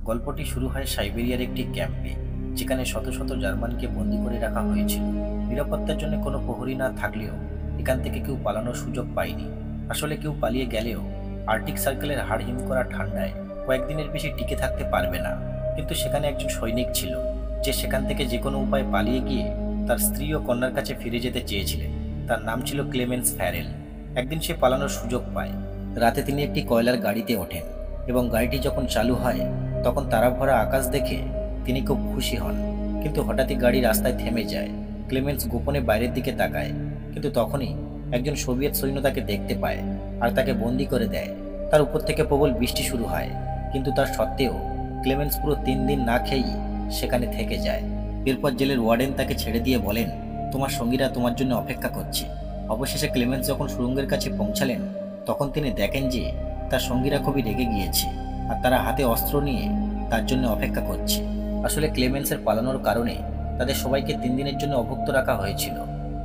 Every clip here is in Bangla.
গল্পটি শুরু হয় সাইবেরিয়ার একটি ক্যাম্পে, যেখানে শত শত জার্মানকে বন্দী করে রাখা হয়েছিল। নিরাপত্তার জন্য কোনো প্রহরী না থাকলেও এখান থেকে কেউ পালানোর সুযোগ পায়নি। আসলে কেউ পালিয়ে গেলেও আর্কটিক সার্কেলের হাড় হিম করা ঠান্ডায় কয়েকদিনের বেশি টিকে থাকতে পারবে না। কিন্তু সেখানে একজন সৈনিক ছিল, যে সেখান থেকে যে কোনো উপায়ে পালিয়ে গিয়ে তার স্ত্রী ও কন্যার কাছে ফিরে যেতে চেয়েছিলেন। তার নাম ছিল ক্লেমেন্স ফ্যারেল। একদিন সে পালানোর সুযোগ পায়। রাতে তিনি একটি কয়লার গাড়িতে ওঠেন এবং গাড়িটি যখন চালু হয় তখন তারা ভরা আকাশ দেখে তিনি খুব খুশি হন। কিন্তু হঠাৎই গাড়ি রাস্তায় থেমে যায়। ক্লেমেন্স গোপনে বাইরের দিকে তাকায়, কিন্তু তখনই একজন সোভিয়েত সৈন্য তাকে দেখতে পায় আর তাকে বন্দি করে দেয়। তার উপর থেকে প্রবল বৃষ্টি শুরু হয়, কিন্তু তার সত্ত্বেও ক্লেমেন্স পুরো 3 দিন না খেয়েই সেখানে থেকে যায়। এরপর জেলের ওয়ার্ডেন তাকে ছেড়ে দিয়ে বলেন, তোমার সঙ্গীরা তোমার জন্য অপেক্ষা করছে। অবশেষে ক্লেমেন্স যখন সুড়ঙ্গের কাছে পৌঁছালেন তখন তিনি দেখেন যে তার সঙ্গীরা খুবই রেগে গিয়েছে আর তারা হাতে অস্ত্র নিয়ে তার জন্য অপেক্ষা করছে। আসলে ক্লেমেন্সের পালানোর কারণে তাদের সবাইকে 3 দিনের জন্য অভুক্ত রাখা হয়েছিল।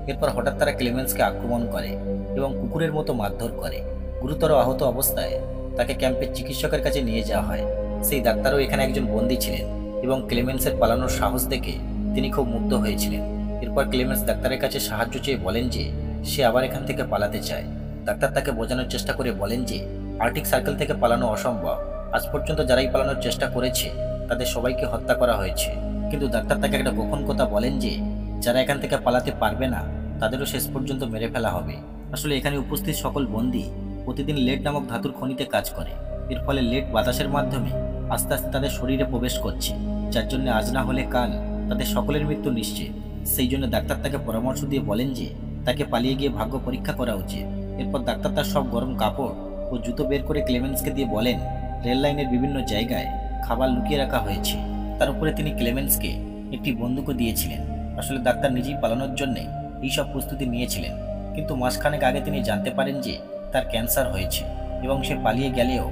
এরপর হঠাৎ তারা ক্লেমেন্সকে আক্রমণ করে এবং কুকুরের মতো মারধর করে। গুরুতর আহত অবস্থায় তাকে ক্যাম্পের চিকিৎসকের কাছে নিয়ে যাওয়া হয়। সেই ডাক্তারও এখানে একজন বন্দী ছিলেন এবং ক্লেমেন্সের পালানোর সাহস দেখে তিনি খুব মুগ্ধ হয়েছিলেন। এরপর ক্লেমেন্স ডাক্তারের কাছে সাহায্য চেয়ে বলেন যে সে আবার এখান থেকে পালাতে চায়। ডাক্তার তাকে বোঝানোর চেষ্টা করে বলেন যে আর্কটিক সার্কেল থেকে পালানো অসম্ভব। আজ পর্যন্ত যারাই পালানোর চেষ্টা করেছে তাদের সবাইকে হত্যা করা হয়েছে। কিন্তু ডাক্তার তাকে একটা গোপন কথা বলেন যে যারা এখান থেকে পালাতে পারবে না তাদেরও শেষ পর্যন্ত মেরে ফেলা হবে। আসলে এখানে উপস্থিত সকল বন্দী প্রতিদিন লেড নামক ধাতুর খনিতে কাজ করে। এর ফলে লেড বাতাসের মাধ্যমে আস্তে আস্তে তাদের শরীরে প্রবেশ করছে, যার জন্য আজ না হলে কাল তাদের সকলের মৃত্যু নিশ্চিত। সেই জন্য ডাক্তার তাকে পরামর্শ দিয়ে বলেন যে তাকে পালিয়ে গিয়ে ভাগ্য পরীক্ষা করা উচিত। এরপর ডাক্তার তার সব গরম কাপড় ও জুতো বের করে ক্লেমেন্সকে দিয়ে বলেন রেল লাইনের বিভিন্ন জায়গায় খাবার লুকিয়ে রাখা হয়েছে। তার উপরে তিনি ক্লেমেন্সকে একটি বন্দুকও দিয়েছিলেন। আসলে ডাক্তার নিজেই পালানোর জন্য এইসব প্রস্তুতি নিয়েছিলেন, কিন্তু মাসখানেক আগে তিনি জানতে পারেন যে তার ক্যান্সার হয়েছে এবং সে পালিয়ে গেলেও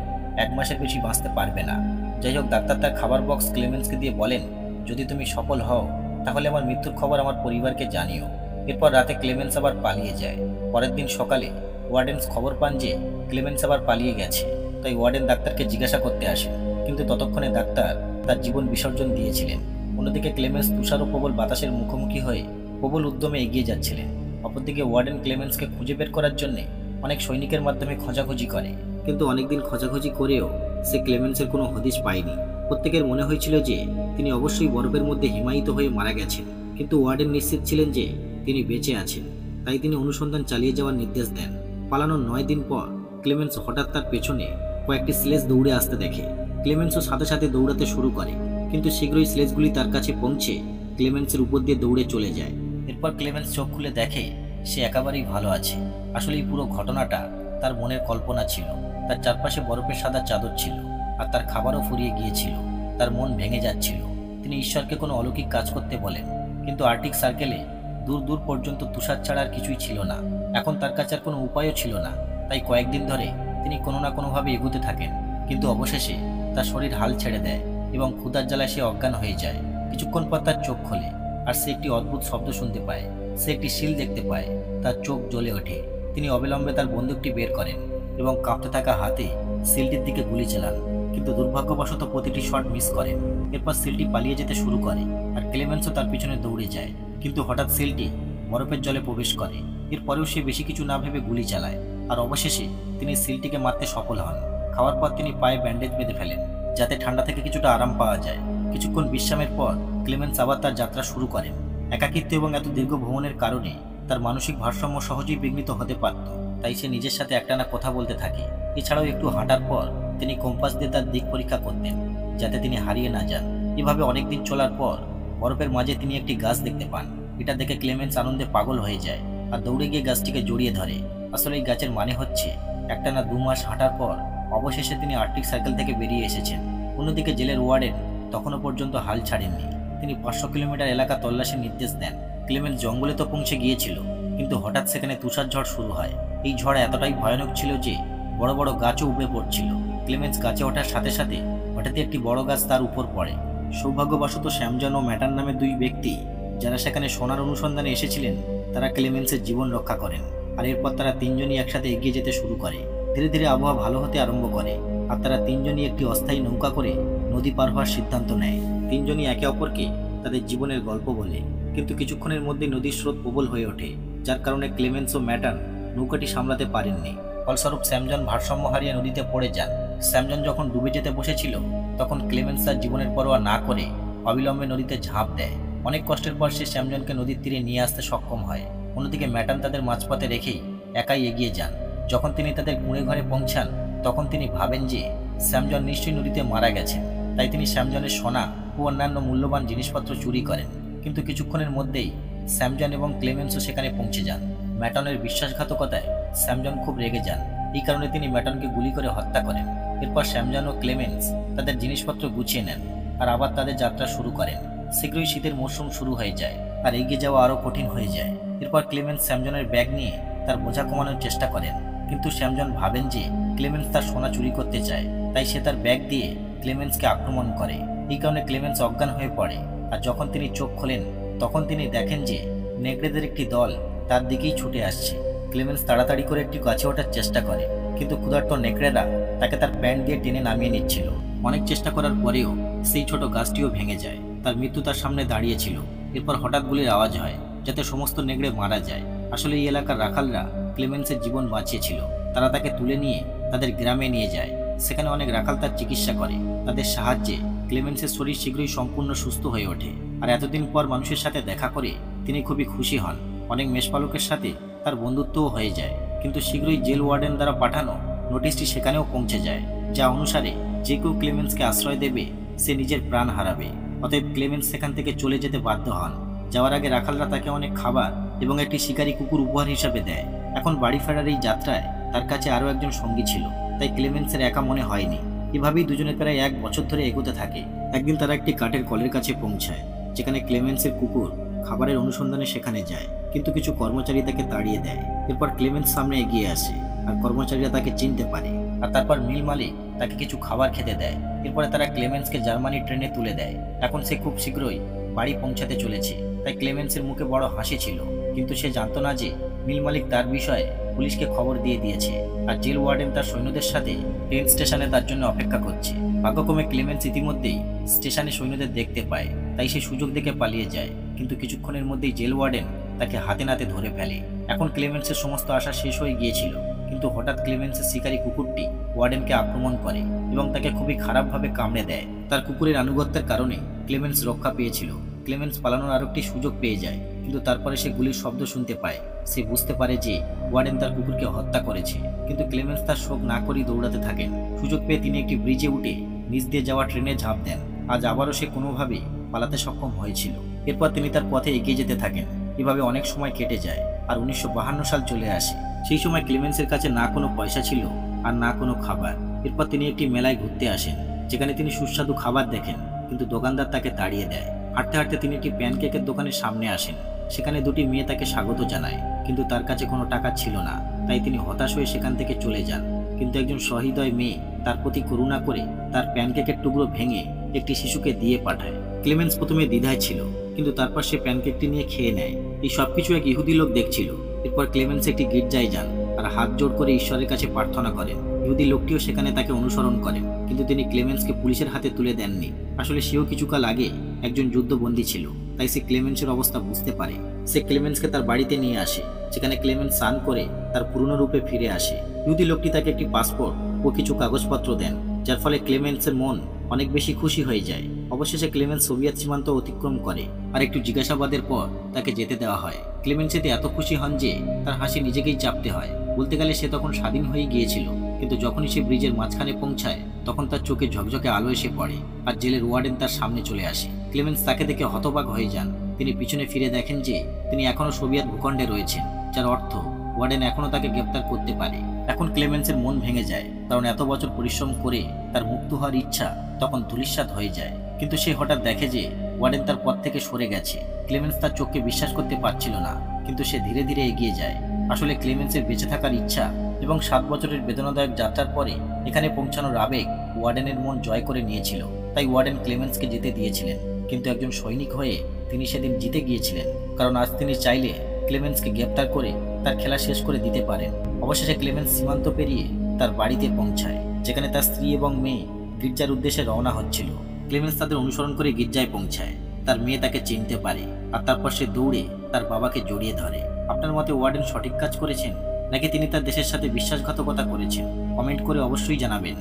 1 মাসের বেশি বাঁচতে পারবে না। যাই হোক, ডাক্তার তার খাবার বক্স ক্লেমেন্সকে দিয়ে বলেন যদি তুমি সফল হও তাহলে আমার মৃত্যুর খবর আমার পরিবারকে জানিও। এরপর রাতে ক্লেমেন্স আবার পালিয়ে যায়। পরের দিন সকালে ওয়ার্ডেন্স খবর পান যে ক্লেমেন্স আবার পালিয়ে গেছে, তাই ওয়ার্ডেন ডাক্তারকে জিজ্ঞাসা করতে আসেন, কিন্তু ততক্ষণে ডাক্তার তার জীবন বিসর্জন দিয়েছিলেন। অন্যদিকে ক্লেমেন্স তুষার ও প্রবল বাতাসের মুখোমুখি হয়ে প্রবল উদ্যমে এগিয়ে যাচ্ছিলেন। অপরদিকে ওয়ার্ডেন ক্লেমেন্সকে খুঁজে বের করার জন্য অনেক সৈনিকের মাধ্যমে খোঁজাখুঁজি করে, কিন্তু অনেকদিন খোঁজাখুঁজি করেও সে ক্লেমেন্সের কোনো হদিশ পায়নি। প্রত্যেকের মনে হয়েছিল যে তিনি অবশ্যই বরফের মধ্যে হিমায়িত হয়ে মারা গেছেন, কিন্তু ওয়ার্ডেন নিশ্চিত ছিলেন যে তিনি বেঁচে আছেন। তাই তিনি অনুসন্ধান চালিয়ে যাওয়ার নির্দেশ দেন। পালানোর 9 দিন পর ক্লেমেন্স হঠাৎ তার পেছনে কয়েকটি স্লেজ দৌড়ে আসতে দেখে। ক্লেমেন্সও সাথে সাথে দৌড়াতে শুরু করে, কিন্তু শীঘ্রই স্লেজগুলি তার কাছে পৌঁছে ক্লেমেন্সের উপর দিয়ে দৌড়ে চলে যায়। এরপর ক্লেমেন্স চোখ খুলে দেখে সে একেবারেই ভালো আছে। আসলে এই পুরো ঘটনাটা তার মনের কল্পনা ছিল। তার চারপাশে বরফের সাদা চাদর ছিল আর তার খাবারও ফুরিয়ে গিয়েছিল। তার মন ভেঙে যাচ্ছিল। তিনি ঈশ্বরকে কোনো অলৌকিক কাজ করতে বলেন, কিন্তু আর্কটিক সার্কেলে দূর দূর পর্যন্ত তুষার ছাড়া আর কিছুই ছিল না। এখন তার কাছে আর কোনো উপায়ও ছিল না। তাই কয়েকদিন ধরে তিনি কোনো না কোনোভাবে এগোতে থাকেন, কিন্তু অবশেষে তার শরীর হাল ছেড়ে দেয় এবং ক্ষুধার জ্বালায় সে অজ্ঞান হয়ে যায়। কিছুক্ষণ পর তার চোখ খোলে আর সে একটি অদ্ভুত শব্দ শুনতে পায়। সে একটি শিল দেখতে পায়। তার চোখ জ্বলে ওঠে। তিনি অবিলম্বে তার বন্দুকটি বের করেন এবং কাঁপতে থাকা হাতে শিলটির দিকে গুলি চালান, কিন্তু দুর্ভাগ্যবশত প্রতিটি শট মিস করেন। এরপর শিলটি পালিয়ে যেতে শুরু করে আর ক্লেমেন্সও তার পিছনে দৌড়ে যায়, কিন্তু হঠাৎ শিলটি বরফের জলে প্রবেশ করে। এরপরেও সে বেশি কিছু না ভেবে গুলি চালায় আর অবশেষে তিনি শিলটিকে মারতে সফল হন। খাওয়ার পর তিনি পায়ে ব্যান্ডেজ বেঁধে ফেলেন, যাতে ঠান্ডা থেকে কিছুটা আরাম পাওয়া যায়। কিছুক্ষণ বিশ্রামের পর ক্লেমেন্স আবার তার যাত্রা শুরু করেন। একাকিত্ব এবং এত দীর্ঘ ভ্রমণের কারণে তার মানসিক ভারসাম্য সহজেই বিঘ্নিত হতে পারত, তাই সে নিজের সাথে একটানা কথা বলতে থাকে। এছাড়াও একটু হাঁটার পর তিনি কম্পাস দিয়ে তার দিক পরীক্ষা করতেন, যাতে তিনি হারিয়ে না যান। এভাবে অনেকদিন চলার পর বরফের মাঝে তিনি একটি গাছ দেখতে পান। এটা দেখে ক্লেমেন্স আনন্দে পাগল হয়ে যায় আর দৌড়ে গিয়ে গাছটিকে জড়িয়ে ধরে। আসলে এই গাছের মানে হচ্ছে একটানা 2 মাস হাঁটার পর অবশেষে তিনি আর্কটিক সার্কেল থেকে বেরিয়ে এসেছেন। অন্যদিকে জেলের ওয়ার্ডেন তখনও পর্যন্ত হাল ছাড়েননি। তিনি 500 কিলোমিটার এলাকা তল্লাশির নির্দেশ দেন। ক্লেমেন্স জঙ্গলে তো পৌঁছে গিয়েছিল, কিন্তু হঠাৎ সেখানে তুষার ঝড় শুরু হয়। এই ঝড় এতটাই ভয়ানক ছিল যে বড় বড় গাছও উপড়ে পড়ছিল। ক্লেমেন্স গাছে ওঠার সাথে সাথে হঠাৎই একটি বড় গাছ তার উপর পড়ে। সৌভাগ্যবশত শ্যামজন ও ম্যাটার নামে 2 ব্যক্তি যারা সেখানে সোনার অনুসন্ধানে এসেছিলেন তারা ক্লেমেন্সের জীবন রক্ষা করেন। আর এরপর তারা 3 জনই একসাথে এগিয়ে যেতে শুরু করে। ধীরে ধীরে আবহাওয়া ভালো হতে আরম্ভ করে আর তারা 3 জনই একটি অস্থায়ী নৌকা করে নদী পার হওয়ার সিদ্ধান্ত নেয়। তিনজনই একে অপরকে তাদের জীবনের গল্প বলে, কিন্তু কিছুক্ষণের মধ্যে নদীর স্রোত প্রবল হয়ে ওঠে, যার কারণে ক্লেমেন্স ও ম্যাটান নৌকাটি সামলাতে পারেননি। ফলস্বরূপ স্যামজন ভারসাম্য হারিয়ে নদীতে পড়ে যান। স্যামজন যখন ডুবে যেতে বসেছিল তখন ক্লেমেন্স তার জীবনের পরোয়া না করে অবিলম্বে নদীতে ঝাঁপ দেয়। অনেক কষ্টের পর সে স্যামজনকে নদীর তীরে নিয়ে আসতে সক্ষম হয়। অন্যদিকে ম্যাটান তাদের মাঝপথে রেখেই একাই এগিয়ে যান। যখন তিনি তাদের কুঁড়ে ঘরে পৌঁছান তখন তিনি ভাবেন যে স্যামজন নিশ্চয়ই নদীতে মারা গেছেন, তাই তিনি স্যামজনের সোনা ও অন্যান্য মূল্যবান জিনিসপত্র চুরি করেন। কিন্তু কিছুক্ষণের মধ্যেই স্যামজন এবং ক্লেমেন্সও সেখানে পৌঁছে যান। ম্যাটনের বিশ্বাসঘাতকতায় স্যামজন খুব রেগে যান। এই কারণে তিনি ম্যাটনকে গুলি করে হত্যা করেন। এরপর স্যামজন ও ক্লেমেন্স তাদের জিনিসপত্র গুছিয়ে নেন আর আবার তাদের যাত্রা শুরু করেন। শীঘ্রই শীতের মৌসুম শুরু হয়ে যায় আর এগিয়ে যাওয়া আরও কঠিন হয়ে যায়। এরপর ক্লেমেন্স স্যামজনের ব্যাগ নিয়ে তার বোঝা কমানোর চেষ্টা করেন, কিন্তু স্যামজন ভাবেন যে ক্লেমেন্স তার সোনা চুরি করতে চায়, তাই সে তার ব্যাগ দিয়ে ক্লেমেন্সকে আক্রমণ করে। এই কারণে ক্লেমেন্স অজ্ঞান হয়ে পড়ে আর যখন তিনি চোখ খোলেন তখন তিনি দেখেন যে নেকড়েদের একটি দল তার দিকেই ছুটে আসছে। ক্লেমেন্স তাড়াতাড়ি করে একটি গাছে ওঠার চেষ্টা করে, কিন্তু ক্ষুধার্ত নেকড়েরা তাকে তার প্যান্ট দিয়ে টেনে নামিয়ে নিচ্ছিল। অনেক চেষ্টা করার পরেও সেই ছোট গাছটিও ভেঙে যায়। তার মৃত্যু তার সামনে দাঁড়িয়েছিল। এরপর হঠাৎ গুলির আওয়াজ হয় যাতে সমস্ত নেকড়ে মারা যায়। আসলে এই এলাকার রাখালরা ক্লেমেন্সের জীবন বাঁচিয়েছিল। তারা তাকে তুলে নিয়ে তাদের গ্রামে নিয়ে যায়। সেখানে অনেক রাখাল তার চিকিৎসা করে। তাদের সাহায্যে ক্লেমেন্সের শরীর শীঘ্রই সম্পূর্ণ সুস্থ হয়ে ওঠে। আর এতদিন পর মানুষের সাথে দেখা করে তিনি খুবই খুশি হন। অনেক মেষপালকের সাথে তার বন্ধুত্বও হয়ে যায়। কিন্তু শীঘ্রই জেল ওয়ার্ডেন দ্বারা পাঠানো নোটিশটি সেখানেও পৌঁছে যায়, যা অনুসারে যে কেউ ক্লেমেন্সকে আশ্রয় দেবে সে নিজের প্রাণ হারাবে। অতএব ক্লেমেন্স সেখান থেকে চলে যেতে বাধ্য হন। যাওয়ার আগে রাখালরা তাকে অনেক খাবার এবং একটি শিকারী কুকুর উপহার হিসাবে দেয়। এখন বাড়ি ফেরার এই যাত্রায় তার কাছে আরও একজন সঙ্গী ছিল, তাই ক্লেমেন্সের একা মনে হয়নি। এভাবেই দুজনে প্রায় 1 বছর ধরে এগোতে থাকে। একদিন তারা একটি কাঠের কলের কাছে পৌঁছায়, যেখানে ক্লেমেন্সের কুকুর খাবারের অনুসন্ধানে সেখানে যায়, কিন্তু কিছু কর্মচারী তাকে তাড়িয়ে দেয়। এরপর ক্লেমেন্স সামনে এগিয়ে আসে আর কর্মচারীরা তাকে চিনতে পারে আর তারপর মিল মালিক তাকে কিছু খাবার খেতে দেয়। এরপরে তারা ক্লেমেন্সকে জার্মানি ট্রেনে তুলে দেয়। এখন সে খুব শীঘ্রই বাড়ি পৌঁছাতে চলেছে, তাই ক্লেমেন্সের মুখে বড় হাসি ছিল। কিন্তু সে জানতো না যে মিল মালিক তার বিষয়ে পুলিশকে খবর দিয়ে দিয়েছে আর জেল ওয়ার্ডেন তার সৈন্যদের সাথে ট্রেন স্টেশনে তার জন্য অপেক্ষা করছে। ভাগ্যক্রমে ক্লেমেন্স ইতিমধ্যেই স্টেশনে সৈন্যদের দেখতে পায়, তাই সে সুযোগ দেখে পালিয়ে যায়। কিন্তু কিছুক্ষণের মধ্যেই জেল ওয়ার্ডেন তাকে হাতে নাতে ধরে ফেলে। এখন ক্লেমেন্সের সমস্ত আশা শেষ হয়ে গিয়েছিল, কিন্তু হঠাৎ ক্লেমেন্সের শিকারী কুকুরটি ওয়ার্ডেনকে আক্রমণ করে এবং তাকে খুবই খারাপভাবে কামড়ে দেয়। তার কুকুরের আনুগত্যের কারণে ক্লেমেন্স রক্ষা পেয়েছিল। ক্লেমেন্স পালানোর আরও একটি সুযোগ পেয়ে যায়, কিন্তু তারপরে সে গুলির শব্দ শুনতে পায়। সে বুঝতে পারে যে ওয়ার্ডেন তার কুকুরকে হত্যা করেছে, কিন্তু ক্লেমেন্স তার শোক না করেই দৌড়াতে থাকেন। সুযোগ পেয়ে তিনি একটি ব্রিজে উঠে নিচ দিয়ে যাওয়া ট্রেনে ঝাঁপ দেন। আজ আবারও সে কোনোভাবে পালাতে সক্ষম হয়েছিল। এরপর তিনি তার পথে এগিয়ে যেতে থাকেন। এভাবে অনেক সময় কেটে যায় আর 1952 সাল চলে আসে। সেই সময় ক্লেমেন্সের কাছে না কোনো পয়সা ছিল আর না কোনো খাবার। এরপর তিনি একটি মেলায় ঘুরতে আসেন, যেখানে তিনি সুস্বাদু খাবার দেখেন, কিন্তু দোকানদার তাকে তাড়িয়ে দেয়। হাঁটতে হাঁটতে তিনি একটি প্যানকেকের দোকানের সামনে আসেন। সেখানে দুটি মেয়ে তাকে স্বাগত জানায়, কিন্তু তার কাছে কোনো টাকা ছিল না, তাই তিনি হতাশ হয়ে সেখান থেকে চলে যান। কিন্তু একজন সহৃদয় মেয়ে তার প্রতি করুণা করে তার প্যানকেকের টুকরো ভেঙে একটি শিশুকে দিয়ে পাঠায়। ক্লেমেন্স প্রথমে দ্বিধায় ছিল, কিন্তু তারপর সে প্যানকেকটি নিয়ে খেয়ে নেয়। এই সবকিছু এক ইহুদি লোক দেখছিল। এরপর ক্লেমেন্স একটি গির্জায় যান আর হাত জোড় করে ঈশ্বরের কাছে প্রার্থনা করেন। ইহুদি লোকটিও সেখানে তাকে অনুসরণ করেন, কিন্তু তিনি ক্লেমেন্সকে পুলিশের হাতে তুলে দেননি। আসলে সেও কিছুকাল আগে একজন যুদ্ধবন্দী ছিল, তাই সে ক্লেমেন্সের অবস্থা বুঝতে পারে। সে ক্লেমেন্সকে তার বাড়িতে নিয়ে আসে, যেখানে ক্লেমেন্স স্নান করে তার পুরনো রূপে ফিরে আসে। ইহুদি লোকটি তাকে একটি পাসপোর্ট ও কিছু কাগজপত্র দেন, যার ফলে ক্লেমেন্সের মন অনেক বেশি খুশি হয়ে যায়। অবশেষে ক্লেমেন্স সোভিয়েত সীমান্ত অতিক্রম করে আর একটু জিজ্ঞাসাবাদের পর তাকে যেতে দেওয়া হয়। ক্লেমেন্স এতে এত খুশি হন যে তার হাসি নিজেকেই চাপতে হয়। বলতে গেলে সে তখন স্বাধীন হয়ে গিয়েছিল, কিন্তু যখনই সে ব্রিজের মাঝখানে পৌঁছায় তখন তার চোখে ঝকঝকে আলো এসে পড়ে আর জেলের ওয়ার্ডেন তার সামনে চলে আসে। ক্লেমেন্স তাকে দেখে হতবাক হয়ে যান। তিনি পিছনে ফিরে দেখেন যে তিনি এখনও সোভিয়েত ভূখণ্ডে রয়েছেন, যার অর্থ ওয়ার্ডেন এখনও তাকে গ্রেপ্তার করতে পারে। এখন ক্লেমেন্সের মন ভেঙে যায়, কারণ এত বছর পরিশ্রম করে তার মুক্ত হওয়ার ইচ্ছা তখন ধূলিসাৎ হয়ে যায়। কিন্তু সে হঠাৎ দেখে যে ওয়ার্ডেন তার পথ থেকে সরে গেছে। ক্লেমেন্স তার চোখকে বিশ্বাস করতে পারছিল না, কিন্তু সে ধীরে ধীরে এগিয়ে যায়। আসলে ক্লেমেন্সের বেঁচে থাকার ইচ্ছা এবং 7 বছরের বেদনাদায়ক যাত্রার পরে এখানে পৌঁছানোর আবেগ ওয়ার্ডেনের মন জয় করে নিয়েছিল। তাই ওয়ার্ডেন ক্লেমেন্সকে যেতে দিয়েছিলেন, কিন্তু একজন সৈনিক হয়ে তিনি সেদিন জিতে গিয়েছিলেন, কারণ আজ তিনি চাইলে ক্লেমেন্সকে গ্রেপ্তার করে তার খেলা শেষ করে দিতে পারেন। অবশেষে ক্লেমেন্স সীমান্ত পেরিয়ে তার বাড়িতে পৌঁছায়, যেখানে তার স্ত্রী এবং মেয়ে গির্জার উদ্দেশ্যে রওনা হচ্ছিল। ক্লেমেন্স তাদের অনুসরণ করে গির্জায় পৌঁছায়। তার মেয়ে তাকে চিনতে পারে আর তারপর সে দৌড়ে তার বাবাকে জড়িয়ে ধরে। আপনার মতে ওয়ার্ডেন সঠিক কাজ করেছেন নাকি তিনি তার দেশের সাথে বিশ্বাসঘাতকতা করেছেন? কমেন্ট করে অবশ্যই জানাবেন।